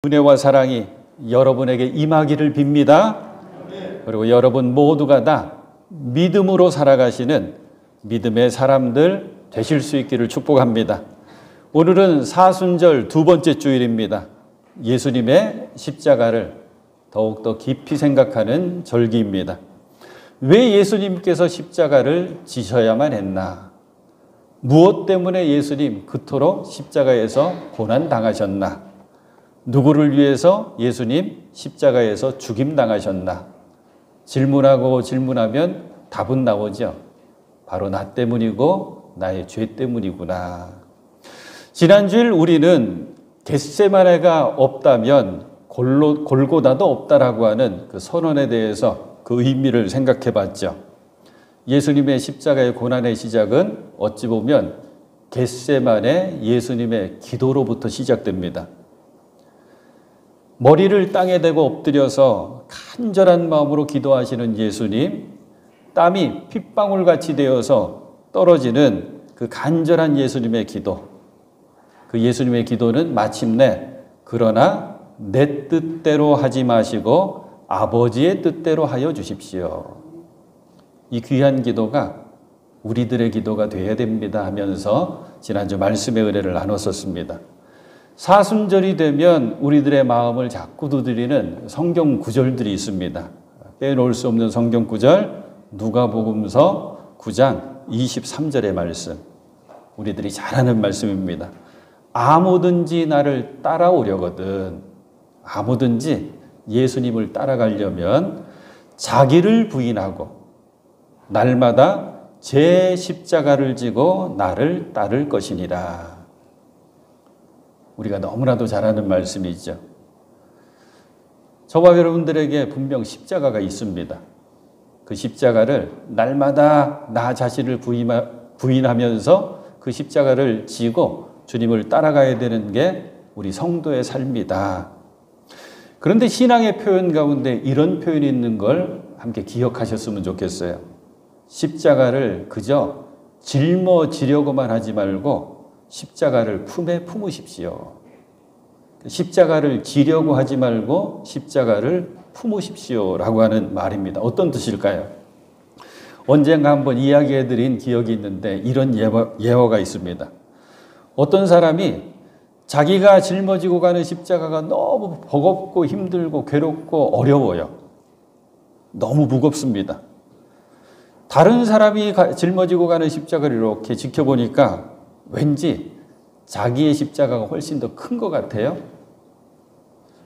은혜와 사랑이 여러분에게 임하기를 빕니다. 그리고 여러분 모두가 다 믿음으로 살아가시는 믿음의 사람들 되실 수 있기를 축복합니다. 오늘은 사순절 두 번째 주일입니다. 예수님의 십자가를 더욱더 깊이 생각하는 절기입니다. 왜 예수님께서 십자가를 지셔야만 했나? 무엇 때문에 예수님 그토록 십자가에서 고난당하셨나? 누구를 위해서 예수님 십자가에서 죽임당하셨나? 질문하고 질문하면 답은 나오죠. 바로 나 때문이고 나의 죄 때문이구나. 지난주일 우리는 겟세마네가 없다면 골고다도 없다라고 하는 그 선언에 대해서 그 의미를 생각해 봤죠. 예수님의 십자가의 고난의 시작은 어찌 보면 겟세마네 예수님의 기도로부터 시작됩니다. 머리를 땅에 대고 엎드려서 간절한 마음으로 기도하시는 예수님, 땀이 핏방울같이 되어서 떨어지는 그 간절한 예수님의 기도. 그 예수님의 기도는 마침내 그러나 내 뜻대로 하지 마시고 아버지의 뜻대로 하여 주십시오. 이 귀한 기도가 우리들의 기도가 되어야 됩니다 하면서 지난주 말씀의 은혜를 나눴었습니다. 사순절이 되면 우리들의 마음을 자꾸 두드리는 성경 구절들이 있습니다. 빼놓을 수 없는 성경 구절, 누가복음서 9장 23절의 말씀. 우리들이 잘 아는 말씀입니다. 아무든지 나를 따라오려거든, 아무든지 예수님을 따라가려면 자기를 부인하고 날마다 제 십자가를 지고 나를 따를 것이니라. 우리가 너무나도 잘 아는 말씀이죠. 저와 여러분들에게 분명 십자가가 있습니다. 그 십자가를 날마다 나 자신을 부인하면서 그 십자가를 지고 주님을 따라가야 되는 게 우리 성도의 삶이다. 그런데 신앙의 표현 가운데 이런 표현이 있는 걸 함께 기억하셨으면 좋겠어요. 십자가를 그저 짊어지려고만 하지 말고 십자가를 품에 품으십시오. 십자가를 지려고 하지 말고 십자가를 품으십시오라고 하는 말입니다. 어떤 뜻일까요? 언젠가 한번 이야기해드린 기억이 있는데 이런 예화가 있습니다. 어떤 사람이 자기가 짊어지고 가는 십자가가 너무 버겁고 힘들고 괴롭고 어려워요. 너무 무겁습니다. 다른 사람이 짊어지고 가는 십자가를 이렇게 지켜보니까 왠지 자기의 십자가가 훨씬 더 큰 것 같아요.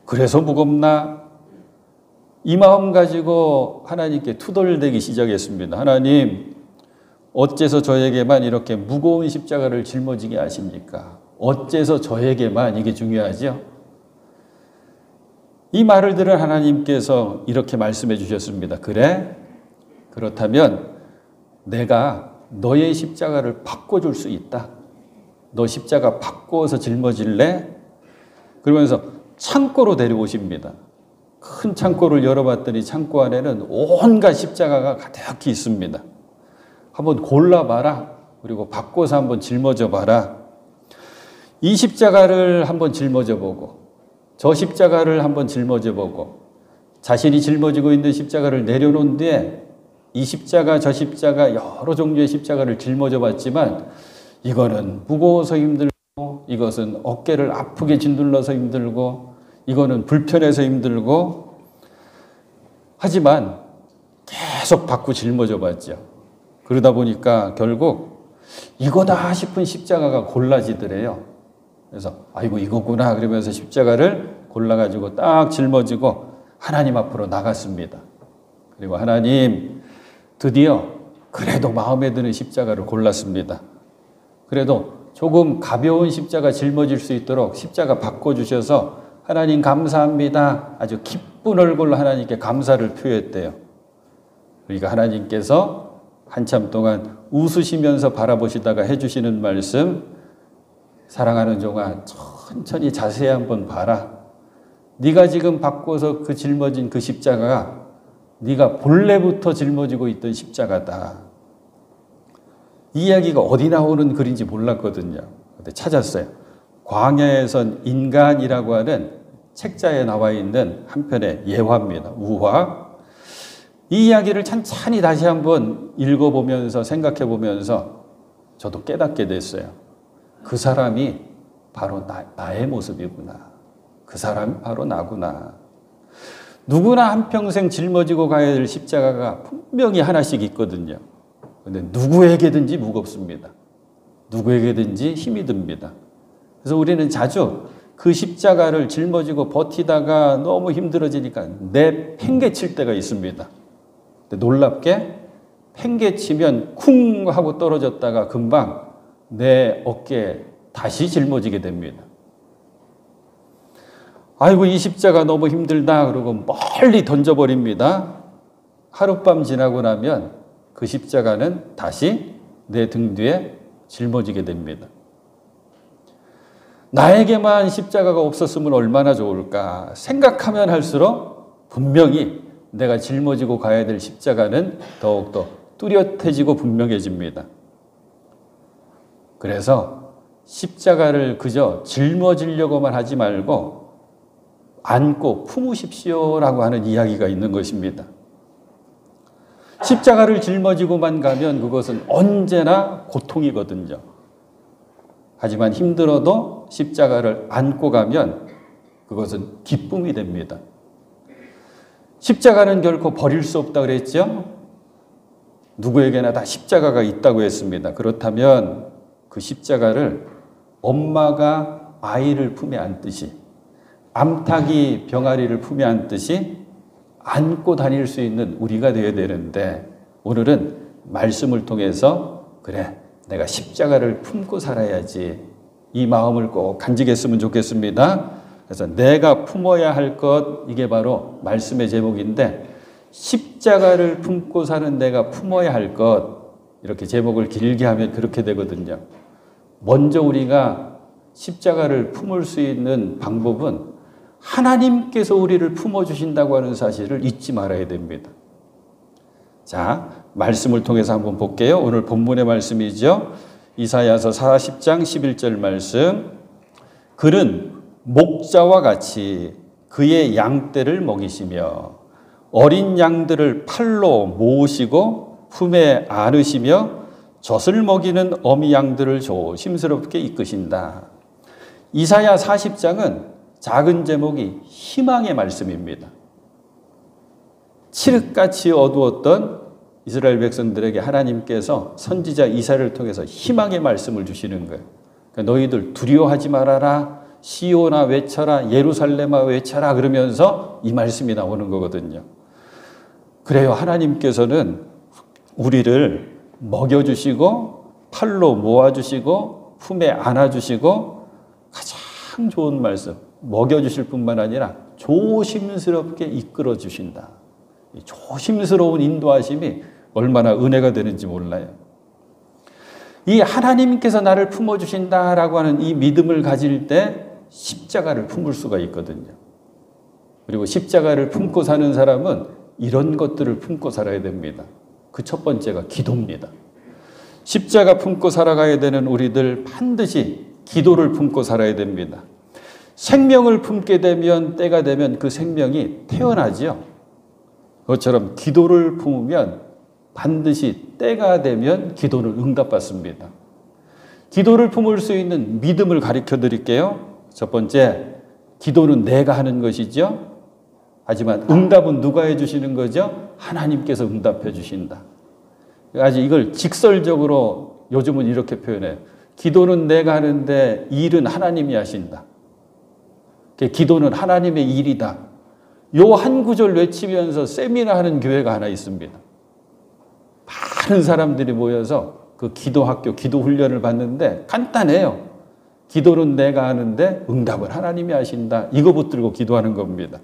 그래서 무겁나? 이 마음 가지고 하나님께 투덜대기 시작했습니다. 하나님, 어째서 저에게만 이렇게 무거운 십자가를 짊어지게 하십니까? 어째서 저에게만? 이게 중요하죠. 이 말을 들은 하나님께서 이렇게 말씀해 주셨습니다. 그래? 그렇다면 내가 너의 십자가를 바꿔줄 수 있다. 너 십자가 바꿔서 짊어질래? 그러면서 창고로 데려오십니다. 큰 창고를 열어봤더니 창고 안에는 온갖 십자가가 가득히 있습니다. 한번 골라봐라. 그리고 바꿔서 한번 짊어져 봐라. 이 십자가를 한번 짊어져 보고 저 십자가를 한번 짊어져 보고 자신이 짊어지고 있는 십자가를 내려놓은 뒤에 이 십자가 저 십자가 여러 종류의 십자가를 짊어져 봤지만 이거는 무거워서 힘들고 이것은 어깨를 아프게 짓눌러서 힘들고 이거는 불편해서 힘들고 하지만 계속 받고 짊어져 봤죠. 그러다 보니까 결국 이거다 싶은 십자가가 골라지더래요. 그래서 아이고 이거구나 그러면서 십자가를 골라가지고 딱 짊어지고 하나님 앞으로 나갔습니다. 그리고 하나님 드디어 그래도 마음에 드는 십자가를 골랐습니다. 그래도 조금 가벼운 십자가 짊어질 수 있도록 십자가 바꿔주셔서 하나님 감사합니다. 아주 기쁜 얼굴로 하나님께 감사를 표했대요. 그러니까 하나님께서 한참 동안 웃으시면서 바라보시다가 해주시는 말씀, 사랑하는 종아 천천히 자세히 한번 봐라. 네가 지금 바꿔서 그 짊어진 그 십자가가 네가 본래부터 짊어지고 있던 십자가다. 이 이야기가 어디 나오는 글인지 몰랐거든요. 근데 찾았어요. 광야에선 인간이라고 하는 책자에 나와 있는 한편의 예화입니다. 우화. 이 이야기를 찬찬히 다시 한번 읽어보면서 생각해보면서 저도 깨닫게 됐어요. 그 사람이 바로 나의 모습이구나. 그 사람이 바로 나구나. 누구나 한평생 짊어지고 가야 될 십자가가 분명히 하나씩 있거든요. 근데 누구에게든지 무겁습니다. 누구에게든지 힘이 듭니다. 그래서 우리는 자주 그 십자가를 짊어지고 버티다가 너무 힘들어지니까 내팽개칠 때가 있습니다. 근데 놀랍게 팽개치면 쿵 하고 떨어졌다가 금방 내 어깨에 다시 짊어지게 됩니다. 아이고 이 십자가 너무 힘들다 그러고 멀리 던져버립니다. 하룻밤 지나고 나면 그 십자가는 다시 내 등 뒤에 짊어지게 됩니다. 나에게만 십자가가 없었으면 얼마나 좋을까 생각하면 할수록 분명히 내가 짊어지고 가야 될 십자가는 더욱더 뚜렷해지고 분명해집니다. 그래서 십자가를 그저 짊어지려고만 하지 말고 안고 품으십시오라고 하는 이야기가 있는 것입니다. 십자가를 짊어지고만 가면 그것은 언제나 고통이거든요. 하지만 힘들어도 십자가를 안고 가면 그것은 기쁨이 됩니다. 십자가는 결코 버릴 수 없다고 그랬죠? 누구에게나 다 십자가가 있다고 했습니다. 그렇다면 그 십자가를 엄마가 아이를 품에 안듯이 암탉이 병아리를 품에 안듯이 안고 다닐 수 있는 우리가 되어야 되는데 오늘은 말씀을 통해서 그래 내가 십자가를 품고 살아야지 이 마음을 꼭 간직했으면 좋겠습니다. 그래서 내가 품어야 할 것 이게 바로 말씀의 제목인데 십자가를 품고 사는 내가 품어야 할 것 이렇게 제목을 길게 하면 그렇게 되거든요. 먼저 우리가 십자가를 품을 수 있는 방법은 하나님께서 우리를 품어주신다고 하는 사실을 잊지 말아야 됩니다. 자, 말씀을 통해서 한번 볼게요. 오늘 본문의 말씀이죠. 이사야서 40장 11절 말씀. 그는 목자와 같이 그의 양떼를 먹이시며 어린 양들을 팔로 모으시고 품에 안으시며 젖을 먹이는 어미 양들을 조심스럽게 이끄신다. 이사야 40장은 작은 제목이 희망의 말씀입니다. 칠흑같이 어두웠던 이스라엘 백성들에게 하나님께서 선지자 이사야를 통해서 희망의 말씀을 주시는 거예요. 그러니까 너희들 두려워하지 말아라. 시온아 외쳐라. 예루살렘아 외쳐라. 그러면서 이 말씀이 나오는 거거든요. 그래요. 하나님께서는 우리를 먹여주시고 팔로 모아주시고 품에 안아주시고 가장 좋은 말씀 먹여주실 뿐만 아니라 조심스럽게 이끌어 주신다. 조심스러운 인도하심이 얼마나 은혜가 되는지 몰라요. 이 하나님께서 나를 품어주신다라고 하는 이 믿음을 가질 때 십자가를 품을 수가 있거든요. 그리고 십자가를 품고 사는 사람은 이런 것들을 품고 살아야 됩니다. 그 첫 번째가 기도입니다. 십자가 품고 살아가야 되는 우리들 반드시 기도를 품고 살아야 됩니다. 생명을 품게 되면 때가 되면 그 생명이 태어나죠. 그것처럼 기도를 품으면 반드시 때가 되면 기도를 응답받습니다. 기도를 품을 수 있는 믿음을 가르쳐 드릴게요. 첫 번째, 기도는 내가 하는 것이죠. 하지만 응답은 누가 해주시는 거죠? 하나님께서 응답해 주신다. 아직 이걸 직설적으로 요즘은 이렇게 표현해요. 기도는 내가 하는데 일은 하나님이 하신다. 기도는 하나님의 일이다. 요 한 구절 외치면서 세미나하는 교회가 하나 있습니다. 많은 사람들이 모여서 그 기도학교, 기도훈련을 받는데 간단해요. 기도는 내가 하는데 응답은 하나님이 하신다. 이거 붙들고 기도하는 겁니다.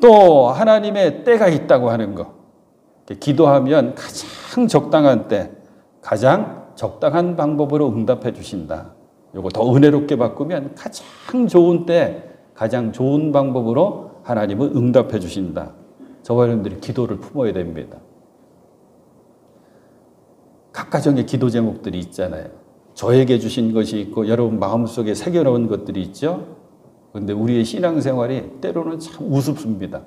또 하나님의 때가 있다고 하는 거. 기도하면 가장 적당한 때, 가장 적당한 방법으로 응답해 주신다. 요거 더 은혜롭게 바꾸면 가장 좋은 때, 가장 좋은 방법으로 하나님은 응답해 주신다. 저와 여러분들이 기도를 품어야 됩니다. 각 가정의 기도 제목들이 있잖아요. 저에게 주신 것이 있고 여러분 마음속에 새겨놓은 것들이 있죠. 그런데 우리의 신앙생활이 때로는 참 우습습니다.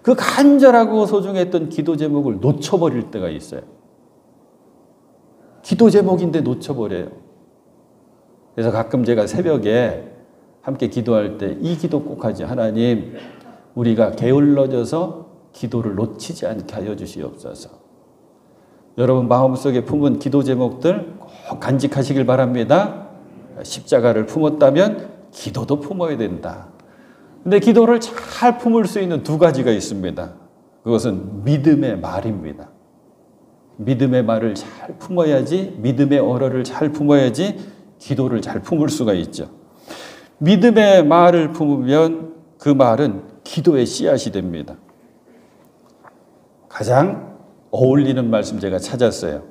그 간절하고 소중했던 기도 제목을 놓쳐버릴 때가 있어요. 기도 제목인데 놓쳐버려요. 그래서 가끔 제가 새벽에 함께 기도할 때 이 기도 꼭 하지. 하나님, 우리가 게을러져서 기도를 놓치지 않게 하여 주시옵소서. 여러분 마음속에 품은 기도 제목들 꼭 간직하시길 바랍니다. 십자가를 품었다면 기도도 품어야 된다. 근데 기도를 잘 품을 수 있는 두 가지가 있습니다. 그것은 믿음의 말입니다. 믿음의 말을 잘 품어야지, 믿음의 언어를 잘 품어야지 기도를 잘 품을 수가 있죠. 믿음의 말을 품으면 그 말은 기도의 씨앗이 됩니다. 가장 어울리는 말씀 제가 찾았어요.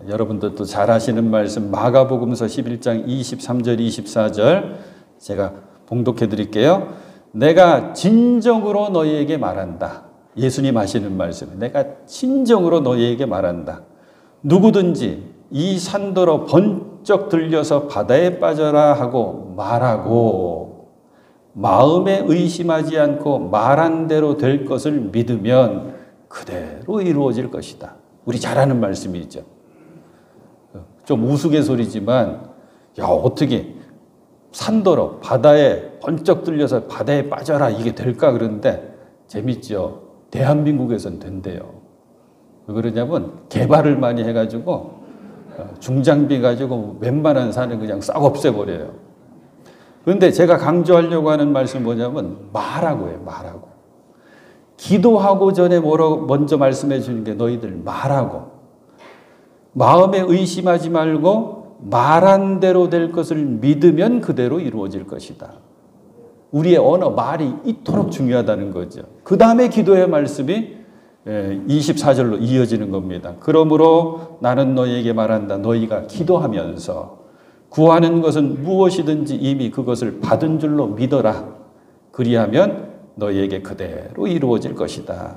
여러분들도 잘 아시는 말씀 마가복음서 11장 23절 24절 제가 봉독해 드릴게요. 내가 진정으로 너희에게 말한다. 예수님 하시는 말씀. 내가 진정으로 너희에게 말한다. 누구든지 이 산더러 번쩍 들려서 바다에 빠져라 하고 말하고 마음에 의심하지 않고 말한 대로 될 것을 믿으면 그대로 이루어질 것이다. 우리 잘 아는 말씀이죠. 좀 우스갯소리지만 야 어떻게 산더러 바다에 번쩍 들려서 바다에 빠져라 이게 될까 그러는데 재밌죠. 대한민국에선 된대요. 왜 그러냐면 개발을 많이 해가지고 중장비 가지고 웬만한 산을 그냥 싹 없애버려요. 그런데 제가 강조하려고 하는 말씀은 뭐냐면 말하고 해요. 말하고. 기도하고 전에 먼저 말씀해 주는 게 너희들 말하고 마음에 의심하지 말고 말한 대로 될 것을 믿으면 그대로 이루어질 것이다. 우리의 언어, 말이 이토록 중요하다는 거죠. 그 다음에 기도의 말씀이 24절로 이어지는 겁니다. 그러므로 나는 너희에게 말한다. 너희가 기도하면서 구하는 것은 무엇이든지 이미 그것을 받은 줄로 믿어라. 그리하면 너희에게 그대로 이루어질 것이다.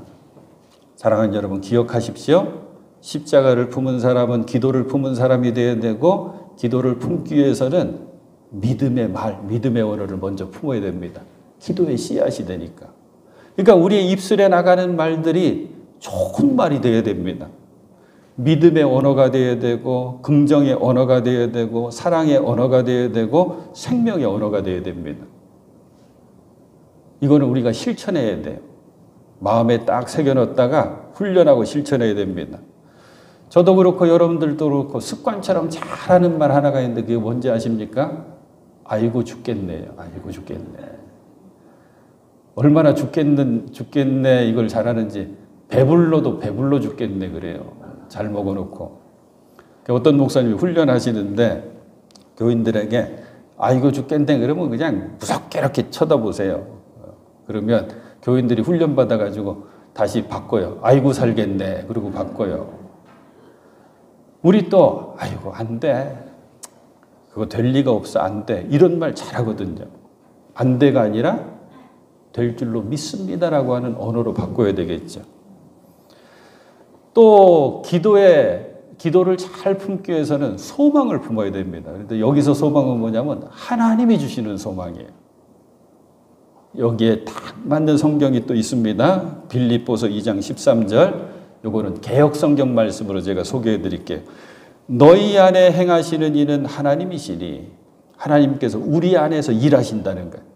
사랑하는 여러분 기억하십시오. 십자가를 품은 사람은 기도를 품은 사람이 되어야 되고 기도를 품기 위해서는 믿음의 말, 믿음의 언어를 먼저 품어야 됩니다. 기도의 씨앗이 되니까. 그러니까 우리의 입술에 나가는 말들이 좋은 말이 되어야 됩니다. 믿음의 언어가 되어야 되고 긍정의 언어가 되어야 되고 사랑의 언어가 되어야 되고 생명의 언어가 되어야 됩니다. 이거는 우리가 실천해야 돼요. 마음에 딱 새겨넣었다가 훈련하고 실천해야 됩니다. 저도 그렇고 여러분들도 그렇고 습관처럼 잘하는 말 하나가 있는데 그게 뭔지 아십니까? 아이고 죽겠네요. 아이고 죽겠네. 얼마나 죽겠네 이걸 잘하는지 배불러도 배불러 죽겠네 그래요. 잘 먹어놓고. 어떤 목사님이 훈련하시는데 교인들에게 아이고 죽겠네 그러면 그냥 무섭게 이렇게 쳐다보세요. 그러면 교인들이 훈련받아가지고 다시 바꿔요. 아이고 살겠네. 그리고 바꿔요. 우리 또 아이고 안 돼. 그거 될 리가 없어. 안 돼. 이런 말 잘하거든요. 안 돼가 아니라 될 줄로 믿습니다라고 하는 언어로 바꿔야 되겠죠. 또 기도를 잘 품기 위해서는 소망을 품어야 됩니다. 그런데 여기서 소망은 뭐냐면 하나님이 주시는 소망이에요. 여기에 딱 맞는 성경이 또 있습니다. 빌립보서 2장 13절. 요거는 개역 성경 말씀으로 제가 소개해 드릴게요. 너희 안에 행하시는 이는 하나님이시니 하나님께서 우리 안에서 일하신다는 거예요.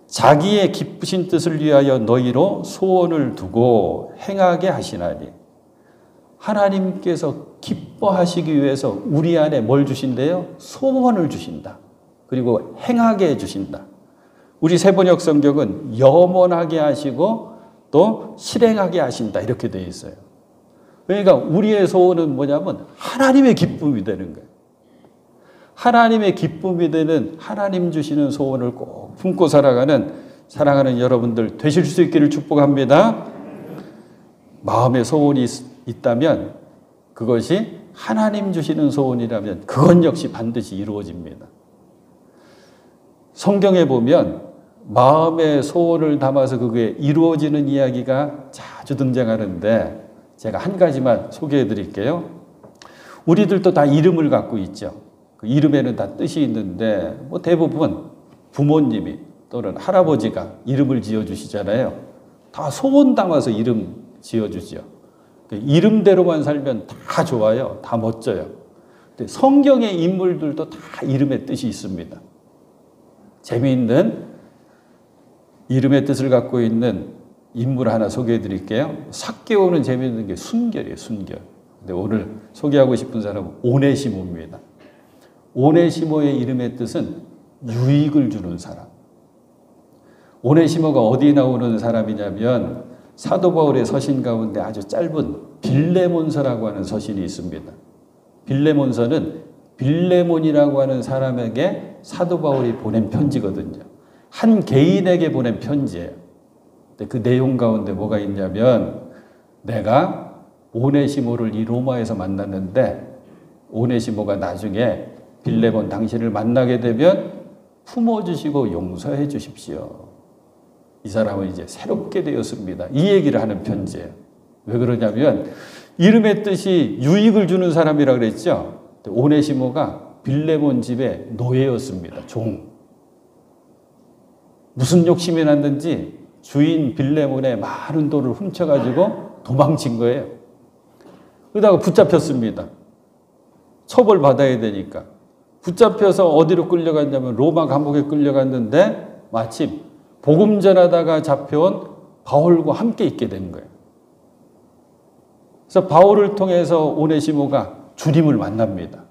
자기의 기쁘신 뜻을 위하여 너희로 소원을 두고 행하게 하시나니 하나님께서 기뻐하시기 위해서 우리 안에 뭘 주신대요? 소원을 주신다. 그리고 행하게 해주신다. 우리 세번역 성경은 염원하게 하시고 또 실행하게 하신다 이렇게 되어 있어요. 그러니까 우리의 소원은 뭐냐면 하나님의 기쁨이 되는 거예요. 하나님의 기쁨이 되는 하나님 주시는 소원을 꼭 품고 살아가는 사랑하는 여러분들 되실 수 있기를 축복합니다. 마음에 소원이 있다면 그것이 하나님 주시는 소원이라면 그건 역시 반드시 이루어집니다. 성경에 보면 마음의 소원을 담아서 그게 이루어지는 이야기가 자주 등장하는데 제가 한 가지만 소개해 드릴게요. 우리들도 다 이름을 갖고 있죠. 그 이름에는 다 뜻이 있는데 대부분 부모님이 또는 할아버지가 이름을 지어주시잖아요. 다 소원 담아서 이름 지어주죠. 이름대로만 살면 다 좋아요. 다 멋져요. 근데 성경의 인물들도 다 이름의 뜻이 있습니다. 재미있는 이름의 뜻을 갖고 있는 인물 하나 소개해 드릴게요. 삭개오는 재미있는 게 순결이에요. 순결. 근데 오늘 소개하고 싶은 사람은 오네시모입니다. 오네시모의 이름의 뜻은 유익을 주는 사람. 오네시모가 어디 나오는 사람이냐면 사도 바울의 서신 가운데 아주 짧은 빌레몬서라고 하는 서신이 있습니다. 빌레몬서는 빌레몬이라고 하는 사람에게 사도 바울이 보낸 편지거든요. 한 개인에게 보낸 편지예요. 근데 그 내용 가운데 뭐가 있냐면 내가 오네시모를 이 로마에서 만났는데 오네시모가 나중에 빌레몬 당신을 만나게 되면 품어주시고 용서해 주십시오. 이 사람은 이제 새롭게 되었습니다. 이 얘기를 하는 편지예요. 왜 그러냐면 이름의 뜻이 유익을 주는 사람이라고 그랬죠. 오네시모가 빌레몬 집의 노예였습니다. 종. 무슨 욕심이 났는지 주인 빌레몬의 많은 돈을 훔쳐가지고 도망친 거예요. 그러다가 붙잡혔습니다. 처벌받아야 되니까. 붙잡혀서 어디로 끌려갔냐면 로마 감옥에 끌려갔는데 마침 복음 전하다가 잡혀온 바울과 함께 있게 된 거예요. 그래서 바울을 통해서 오네시모가 주님을 만납니다.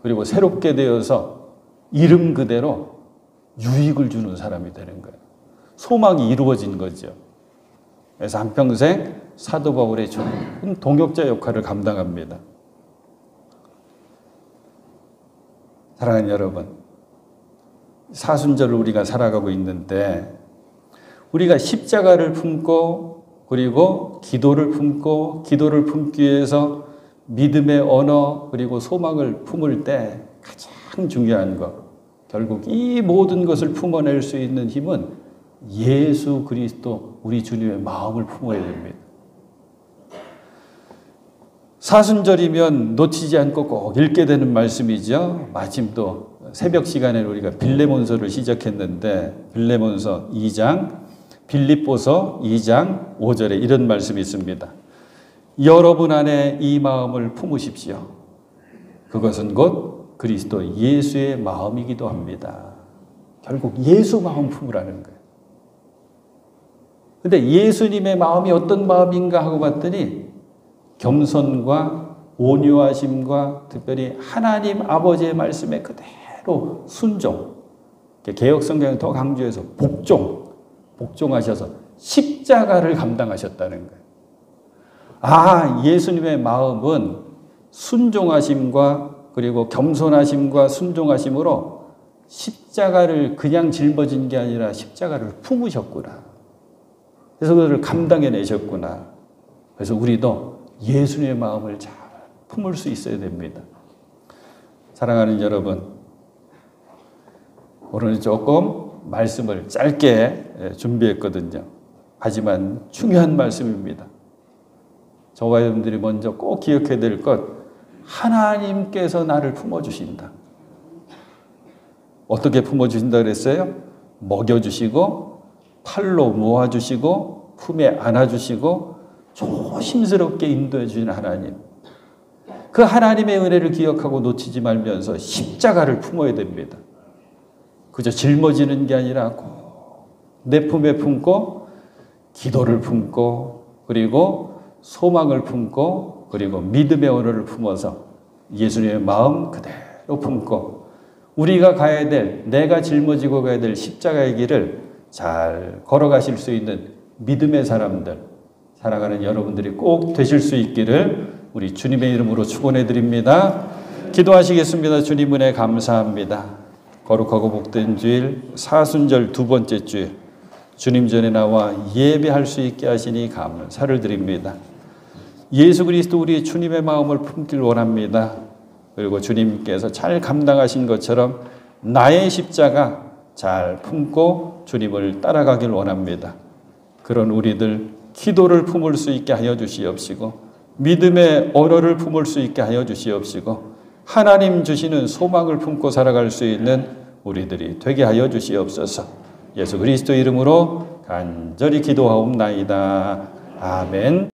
그리고 새롭게 되어서 이름 그대로 유익을 주는 사람이 되는 거예요. 소망이 이루어진 거죠. 그래서 한평생 사도 바울의 좋은 동역자 역할을 감당합니다. 사랑하는 여러분, 사순절을 우리가 살아가고 있는데 우리가 십자가를 품고 그리고 기도를 품기 위해서 믿음의 언어 그리고 소망을 품을 때 가장 중요한 것, 결국 이 모든 것을 품어낼 수 있는 힘은 예수 그리스도 우리 주님의 마음을 품어야 됩니다. 사순절이면 놓치지 않고 꼭 읽게 되는 말씀이죠. 마침 또 새벽 시간에 우리가 빌레몬서를 시작했는데 빌레몬서 2장, 빌립보서 2장 5절에 이런 말씀이 있습니다. 여러분 안에 이 마음을 품으십시오. 그것은 곧 그리스도 예수의 마음이기도 합니다. 결국 예수 마음 품으라는 거예요. 근데 예수님의 마음이 어떤 마음인가 하고 봤더니 겸손과 온유하심과 특별히 하나님 아버지의 말씀에 그대로 순종. 개혁성경을 더 강조해서 복종하셔서 십자가를 감당하셨다는 거예요. 아, 예수님의 마음은 순종하심과 그리고 겸손하심과 순종하심으로 십자가를 그냥 짊어진 게 아니라 십자가를 품으셨구나. 그래서 그것을 감당해내셨구나. 그래서 우리도 예수님의 마음을 잘 품을 수 있어야 됩니다. 사랑하는 여러분, 오늘 조금 말씀을 짧게 준비했거든요. 하지만 중요한 말씀입니다. 저와 여러분들이 먼저 꼭 기억해야 될 것, 하나님께서 나를 품어주신다. 어떻게 품어주신다 그랬어요? 먹여주시고 팔로 모아주시고 품에 안아주시고 조심스럽게 인도해 주시는 하나님. 그 하나님의 은혜를 기억하고 놓치지 말면서 십자가를 품어야 됩니다. 그저 짊어지는 게 아니라 꼭 내 품에 품고 기도를 품고 그리고 소망을 품고 그리고 믿음의 언어를 품어서 예수님의 마음 그대로 품고 우리가 가야 될, 내가 짊어지고 가야 될 십자가의 길을 잘 걸어가실 수 있는 믿음의 사람들, 사랑하는 여러분들이 꼭 되실 수 있기를 우리 주님의 이름으로 축원해 드립니다. 기도하시겠습니다. 주님 은혜 감사합니다. 거룩하고 복된 주일 사순절 두 번째 주일 주님 전에 나와 예배할 수 있게 하시니 감사를 드립니다. 예수 그리스도 우리 주님의 마음을 품길 원합니다. 그리고 주님께서 잘 감당하신 것처럼 나의 십자가 잘 품고 주님을 따라가길 원합니다. 그런 우리들 기도를 품을 수 있게 하여 주시옵시고 믿음의 언어를 품을 수 있게 하여 주시옵시고 하나님 주시는 소망을 품고 살아갈 수 있는 우리들이 되게 하여 주시옵소서. 예수 그리스도 이름으로 간절히 기도하옵나이다. 아멘.